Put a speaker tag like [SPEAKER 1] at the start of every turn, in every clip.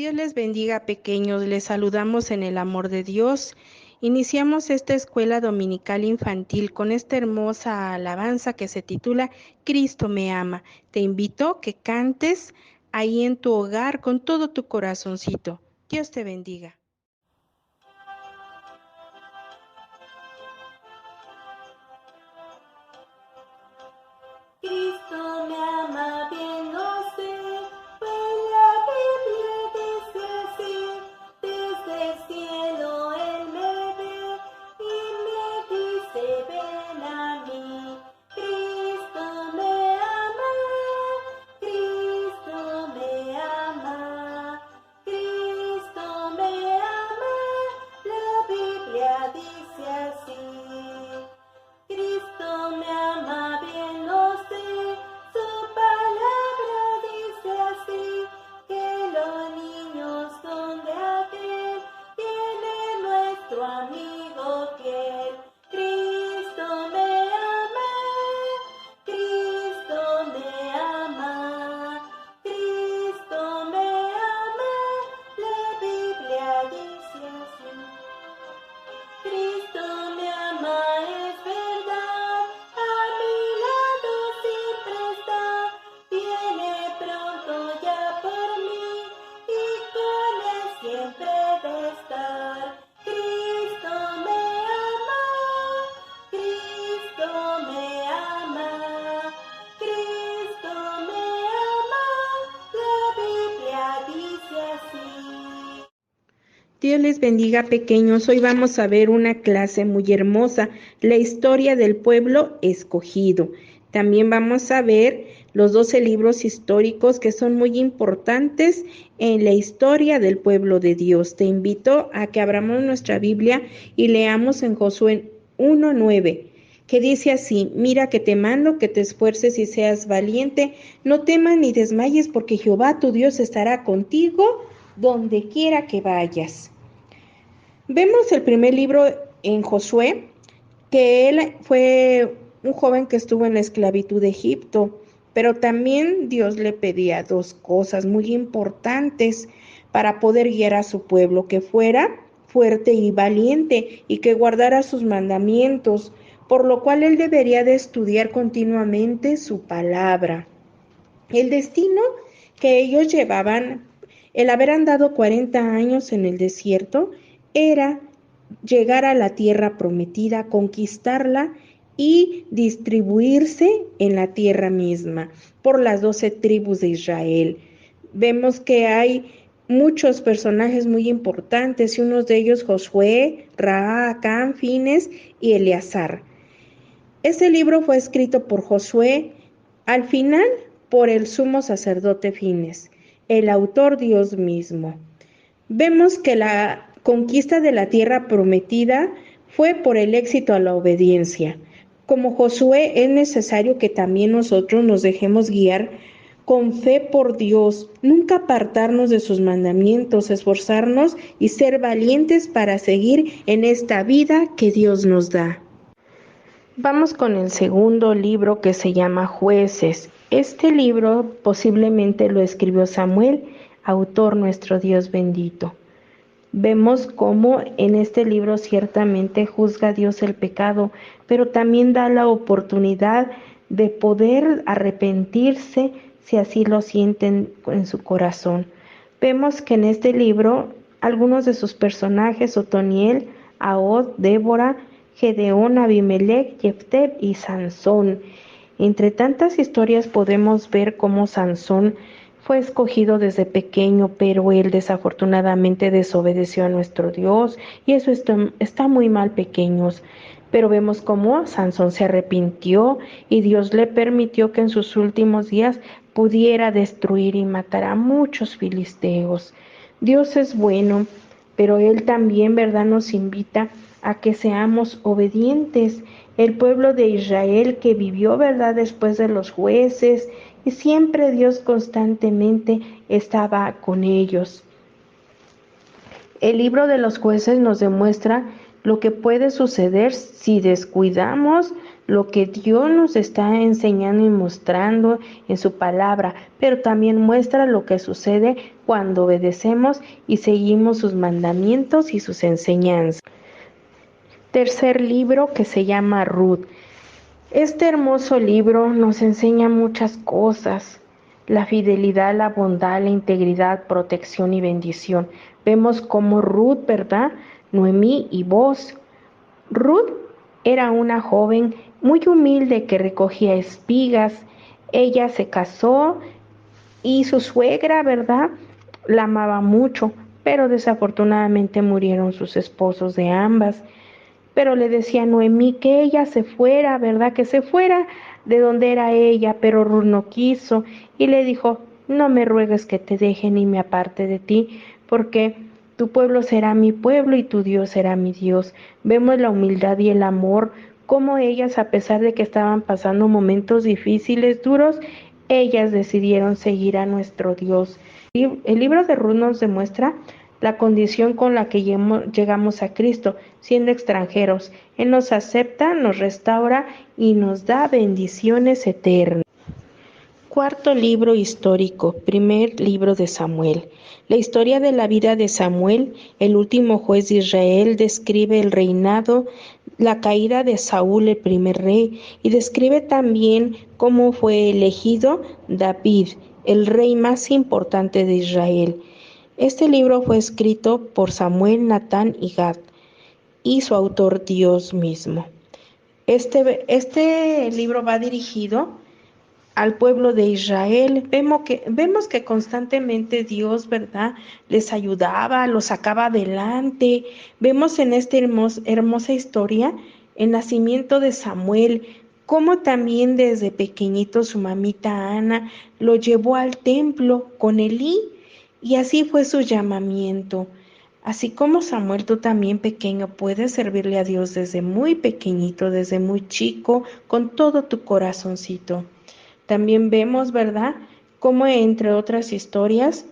[SPEAKER 1] Dios les bendiga, pequeños. Les saludamos en el amor de Dios. Iniciamos esta escuela dominical infantil con esta hermosa alabanza que se titula Cristo me ama. Te invito que cantes ahí en tu hogar con todo tu corazoncito. Dios te bendiga.
[SPEAKER 2] Cristo me ama, bien lo sé, pues la Biblia dice así, desde el cielo Él me ve y me dice ven a mí. Cristo me ama, Cristo me ama, Cristo me ama, la Biblia dice así. Cristo me ama, bien lo sé, su palabra dice así, que los niños son de aquel, tiene nuestro amigo fiel. Cristo me ama, Cristo me ama, Cristo me ama, la Biblia dice así. Cristo me ama, es verdad, a mi lado siempre está, viene pronto ya por mí y con Él siempre de estar. Cristo me ama, Cristo me ama, Cristo me ama, la Biblia dice así.
[SPEAKER 1] Dios les bendiga, pequeños. Hoy vamos a ver una clase muy hermosa, la historia del pueblo escogido. También vamos a ver los 12 libros históricos que son muy importantes en la historia del pueblo de Dios. Te invito a que abramos nuestra Biblia y leamos en Josué 1:9, que dice así: mira que te mando que te esfuerces y seas valiente, no temas ni desmayes, porque Jehová tu Dios estará contigo donde quiera que vayas. Vemos el primer libro en Josué, que él fue un joven que estuvo en la esclavitud de Egipto, pero también Dios le pedía dos cosas muy importantes para poder guiar a su pueblo: que fuera fuerte y valiente y que guardara sus mandamientos, por lo cual él debería de estudiar continuamente su palabra. El destino que ellos llevaban, el haber andado 40 años en el desierto, era llegar a la tierra prometida, conquistarla y distribuirse en la tierra misma por las 12 tribus de Israel. Vemos que hay muchos personajes muy importantes, y uno de ellos Josué, Ra, Acán, Fines y Eleazar. Este libro fue escrito por Josué, al final por el sumo sacerdote Fines, el autor Dios mismo. Vemos que la conquista de la tierra prometida fue por el éxito a la obediencia. Como Josué, es necesario que también nosotros nos dejemos guiar con fe por Dios, nunca apartarnos de sus mandamientos, esforzarnos y ser valientes para seguir en esta vida que Dios nos da. Vamos con el segundo libro, que se llama Jueces. Este libro posiblemente lo escribió Samuel, autor nuestro Dios bendito. Vemos cómo en este libro ciertamente juzga a Dios el pecado, pero también da la oportunidad de poder arrepentirse si así lo sienten en su corazón. Vemos que en este libro algunos de sus personajes: Otoniel, Ahod, Débora, Gedeón, Abimelech, Jefté y Sansón. Entre tantas historias podemos ver cómo Sansón fue escogido desde pequeño, pero él desafortunadamente desobedeció a nuestro Dios, y eso está muy mal, pequeños. Pero vemos cómo Sansón se arrepintió y Dios le permitió que en sus últimos días pudiera destruir y matar a muchos filisteos. Dios es bueno, pero Él también, ¿verdad?, nos invita a que seamos obedientes. El pueblo de Israel que vivió, ¿verdad?, después de los jueces, y siempre Dios constantemente estaba con ellos. El libro de los jueces nos demuestra lo que puede suceder si descuidamos lo que Dios nos está enseñando y mostrando en su palabra, pero también muestra lo que sucede cuando obedecemos y seguimos sus mandamientos y sus enseñanzas. Tercer libro, que se llama Ruth. Este hermoso libro nos enseña muchas cosas: la fidelidad, la bondad, la integridad, protección y bendición. Vemos cómo Ruth, ¿verdad? Noemí y Boaz. Ruth era una joven muy humilde que recogía espigas. Ella se casó y su suegra, ¿verdad?, la amaba mucho, pero desafortunadamente murieron sus esposos de ambas. Pero le decía a Noemí que ella se fuera, ¿verdad?, que se fuera de donde era ella, pero Ruth no quiso y le dijo: no me ruegues que te deje ni me aparte de ti, porque tu pueblo será mi pueblo y tu Dios será mi Dios. Vemos la humildad y el amor, como ellas, a pesar de que estaban pasando momentos difíciles, duros, ellas decidieron seguir a nuestro Dios. El libro de Ruth nos demuestra la condición con la que llegamos a Cristo, siendo extranjeros. Él nos acepta, nos restaura y nos da bendiciones eternas. Cuarto libro histórico, primer libro de Samuel. La historia de la vida de Samuel, el último juez de Israel, describe el reinado, la caída de Saúl, el primer rey, y describe también cómo fue elegido David, el rey más importante de Israel. Este libro fue escrito por Samuel, Natán y Gad, y su autor Dios mismo. Este libro va dirigido al pueblo de Israel. Vemos que constantemente Dios, ¿verdad?, les ayudaba, los sacaba adelante. Vemos en esta hermosa historia el nacimiento de Samuel, cómo también desde pequeñito su mamita Ana lo llevó al templo con Elí, y así fue su llamamiento. Así como Samuel, tú también, pequeño, puedes servirle a Dios desde muy pequeñito, desde muy chico, con todo tu corazoncito. También vemos, ¿verdad?, cómo, entre otras historias,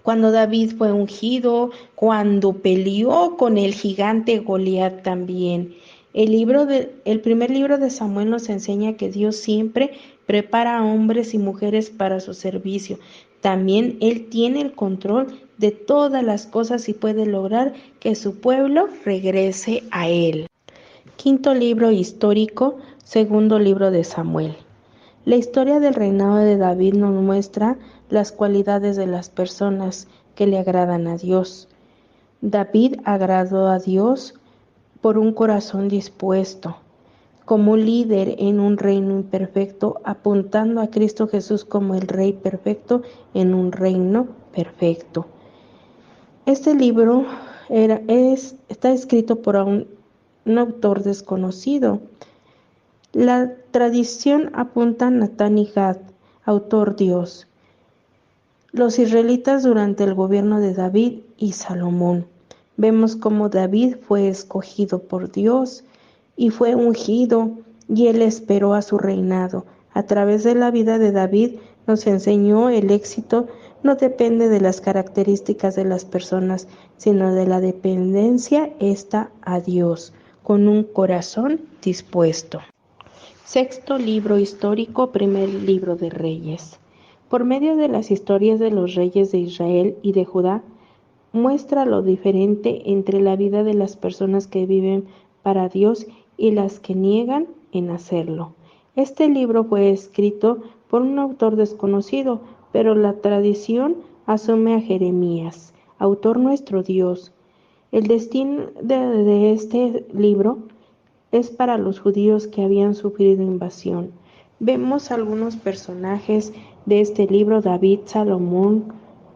[SPEAKER 1] cuando David fue ungido, cuando peleó con el gigante Goliat también. El primer libro de Samuel nos enseña que Dios siempre prepara a hombres y mujeres para su servicio. También Él tiene el control de todas las cosas y puede lograr que su pueblo regrese a Él. Quinto libro histórico, segundo libro de Samuel. La historia del reinado de David nos muestra las cualidades de las personas que le agradan a Dios. David agradó a Dios por un corazón dispuesto, como líder en un reino imperfecto, apuntando a Cristo Jesús como el Rey perfecto en un reino perfecto. Este libro está escrito por un autor desconocido. La tradición apunta a Natán y Gad, autor Dios. Los israelitas durante el gobierno de David y Salomón. Vemos cómo David fue escogido por Dios y fue ungido, y él esperó a su reinado. A través de la vida de David nos enseñó el éxito no depende de las características de las personas, sino de la dependencia esta a Dios, con un corazón dispuesto. Sexto libro histórico, primer libro de Reyes. Por medio de las historias de los reyes de Israel y de Judá, muestra lo diferente entre la vida de las personas que viven para Dios y las que niegan en hacerlo. Este libro fue escrito por un autor desconocido, pero la tradición asume a Jeremías, autor nuestro Dios. El destino de este libro es para los judíos que habían sufrido invasión. Vemos algunos personajes de este libro: David, Salomón,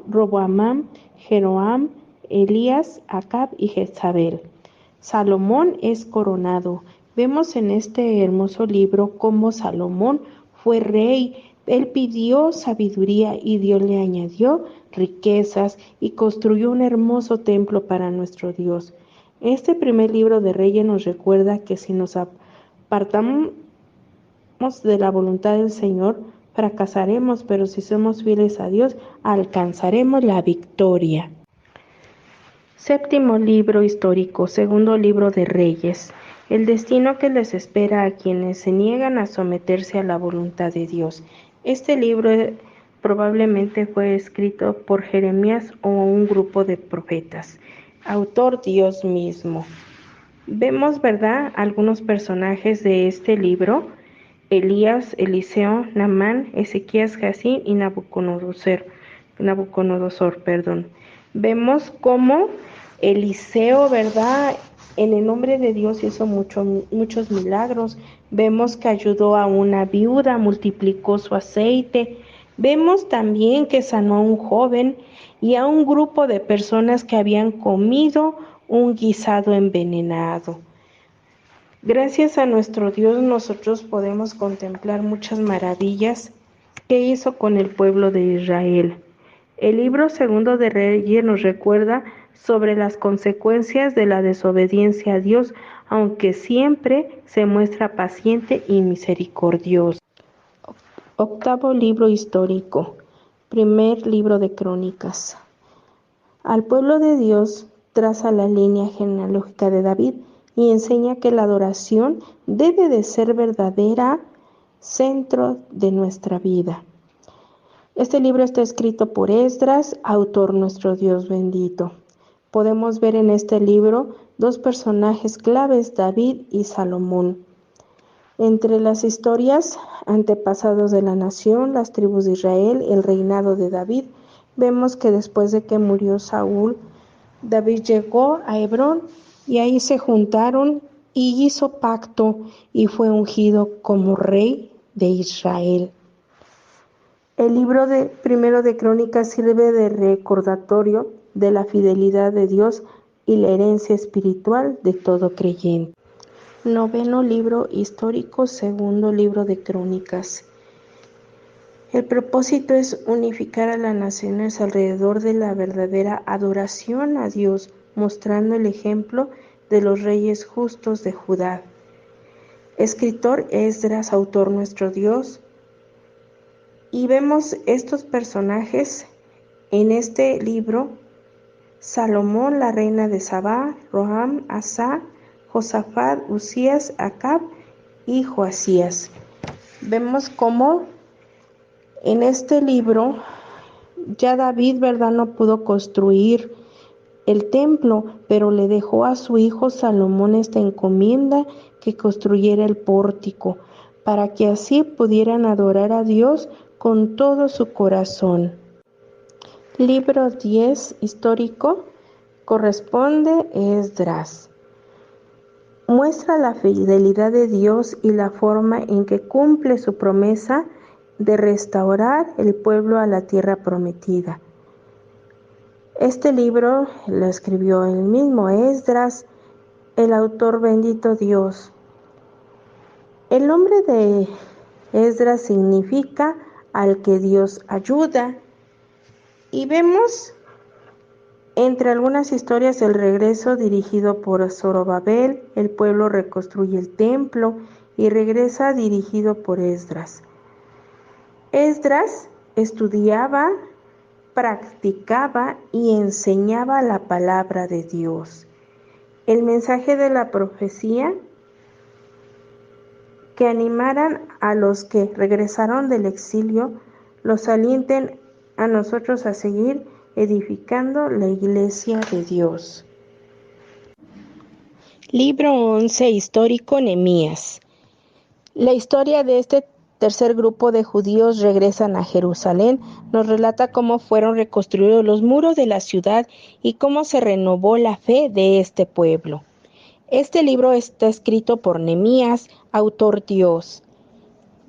[SPEAKER 1] Roboam, Jeroam, Elías, Acab y Jezabel. Salomón es coronado. Vemos en este hermoso libro cómo Salomón fue rey. Él pidió sabiduría y Dios le añadió riquezas y construyó un hermoso templo para nuestro Dios. Este primer libro de Reyes nos recuerda que si nos apartamos de la voluntad del Señor, fracasaremos, pero si somos fieles a Dios, alcanzaremos la victoria. Séptimo libro histórico, segundo libro de Reyes. el destino que les espera a quienes se niegan a someterse a la voluntad de Dios. Este libro probablemente fue escrito por Jeremías o un grupo de profetas. Autor Dios mismo. Vemos, ¿verdad?, algunos personajes de este libro: Elías, Eliseo, Naamán, Ezequías, Jacín y Nabucodonosor. Vemos cómo Eliseo, ¿verdad?, en el nombre de Dios hizo muchos milagros. Vemos que ayudó a una viuda, multiplicó su aceite. Vemos también que sanó a un joven y a un grupo de personas que habían comido un guisado envenenado. Gracias a nuestro Dios nosotros podemos contemplar muchas maravillas que hizo con el pueblo de Israel. El libro segundo de Reyes nos recuerda sobre las consecuencias de la desobediencia a Dios, aunque siempre se muestra paciente y misericordioso. Octavo libro histórico. Primer libro de Crónicas. Al pueblo de Dios traza la línea genealógica de David y enseña que la adoración debe de ser verdadera centro de nuestra vida. Este libro está escrito por Esdras, autor nuestro Dios bendito. Podemos ver en este libro dos personajes claves, David y Salomón. Entre las historias antepasados de la nación, las tribus de Israel, el reinado de David, vemos que después de que murió Saúl, David llegó a Hebrón y ahí se juntaron y hizo pacto y fue ungido como rey de Israel. El libro primero de Crónicas sirve de recordatorio de la fidelidad de Dios y la herencia espiritual de todo creyente. Noveno libro histórico, segundo libro de Crónicas. El propósito es unificar a las naciones alrededor de la verdadera adoración a Dios, mostrando el ejemplo de los reyes justos de Judá. Escritor Esdras, autor nuestro Dios. Y vemos estos personajes en este libro: Salomón, la reina de Sabá, Roham, Asa, Josafat, Usías, Acab y Joasías. Vemos cómo en este libro ya David, ¿verdad?, no pudo construir el templo, pero le dejó a su hijo Salomón esta encomienda, que construyera el pórtico, para que así pudieran adorar a Dios con todo su corazón. Libro 10 histórico corresponde Esdras. Muestra la fidelidad de Dios y la forma en que cumple su promesa de restaurar el pueblo a la tierra prometida. Este libro lo escribió el mismo Esdras, el autor bendito Dios. El nombre de Esdras significa al que Dios ayuda, y vemos entre algunas historias el regreso dirigido por Zorobabel. El pueblo reconstruye el templo y regresa dirigido por Esdras. Esdras estudiaba, practicaba y enseñaba la palabra de Dios. El mensaje de la profecía que animaran a los que regresaron del exilio, los alienten a nosotros a seguir edificando la iglesia de Dios. Libro 11 histórico, Nehemías. La historia de este tercer grupo de judíos regresan a Jerusalén nos relata cómo fueron reconstruidos los muros de la ciudad y cómo se renovó la fe de este pueblo. Este libro está escrito por Nehemías, autor Dios.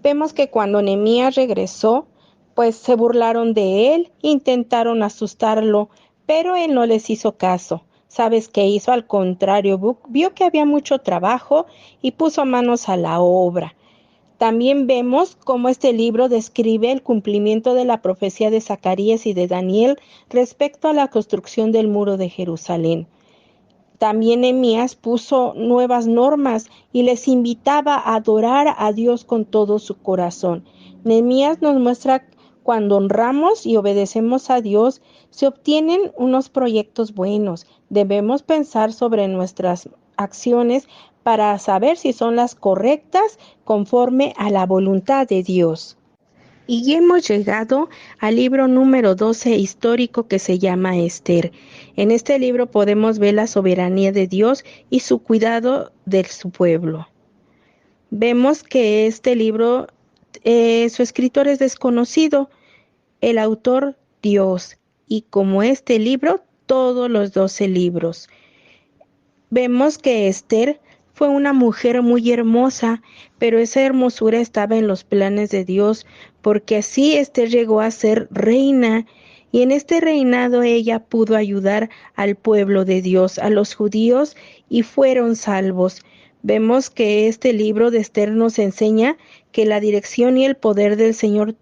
[SPEAKER 1] Vemos que cuando Nehemías regresó, pues se burlaron de él, intentaron asustarlo, pero él no les hizo caso. ¿Sabes qué hizo? Al contrario, vio que había mucho trabajo y puso manos a la obra. También vemos cómo este libro describe el cumplimiento de la profecía de Zacarías y de Daniel respecto a la construcción del muro de Jerusalén. También Nehemías puso nuevas normas y les invitaba a adorar a Dios con todo su corazón. Nehemías nos muestra cuando honramos y obedecemos a Dios, se obtienen unos proyectos buenos. Debemos pensar sobre nuestras acciones para saber si son las correctas conforme a la voluntad de Dios. Y hemos llegado al libro número 12 histórico que se llama Esther. En este libro podemos ver la soberanía de Dios y su cuidado de su pueblo. Vemos que este libro, su escritor es desconocido, el autor Dios, y como este libro, todos los 12 libros. Vemos que Esther fue una mujer muy hermosa, pero esa hermosura estaba en los planes de Dios, porque así Esther llegó a ser reina, y en este reinado ella pudo ayudar al pueblo de Dios, a los judíos, y fueron salvos. Vemos que este libro de Esther nos enseña que la dirección y el poder del Señor,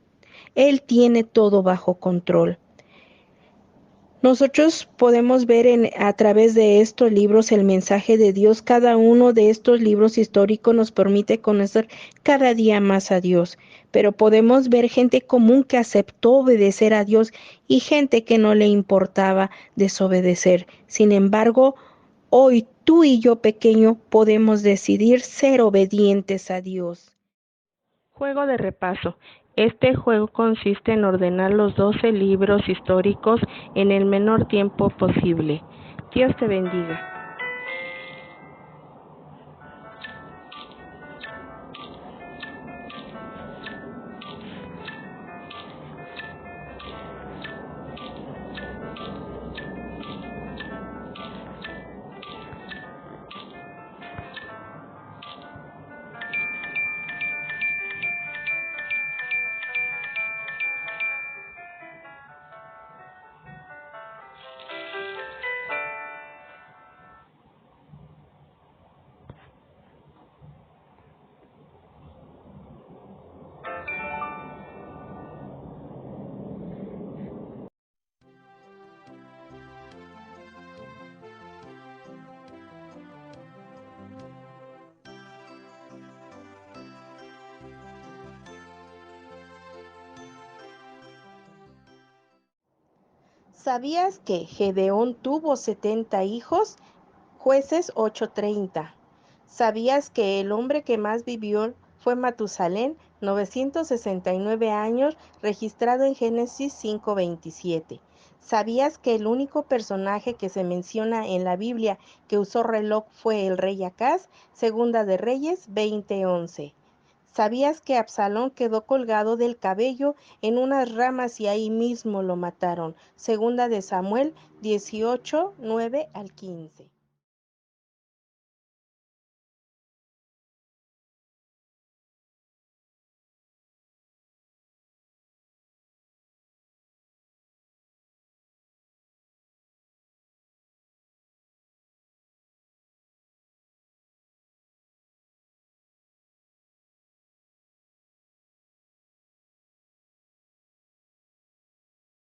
[SPEAKER 1] Él tiene todo bajo control. Nosotros podemos ver a través de estos libros el mensaje de Dios. Cada uno de estos libros históricos nos permite conocer cada día más a Dios, pero podemos ver gente común que aceptó obedecer a Dios y gente que no le importaba desobedecer. Sin embargo, hoy tú y yo pequeño podemos decidir ser obedientes a Dios. Juego de repaso. Este juego consiste en ordenar los 12 libros históricos en el menor tiempo posible. Dios te bendiga. ¿Sabías que Gedeón tuvo 70 hijos? Jueces 8:30. ¿Sabías que el hombre que más vivió fue Matusalén, 969 años, registrado en Génesis 5:27? ¿Sabías que el único personaje que se menciona en la Biblia que usó reloj fue el rey Acaz? Segunda de Reyes 20:11. ¿Sabías que Absalón quedó colgado del cabello en unas ramas y ahí mismo lo mataron? Segunda de Samuel 18:9 al 15.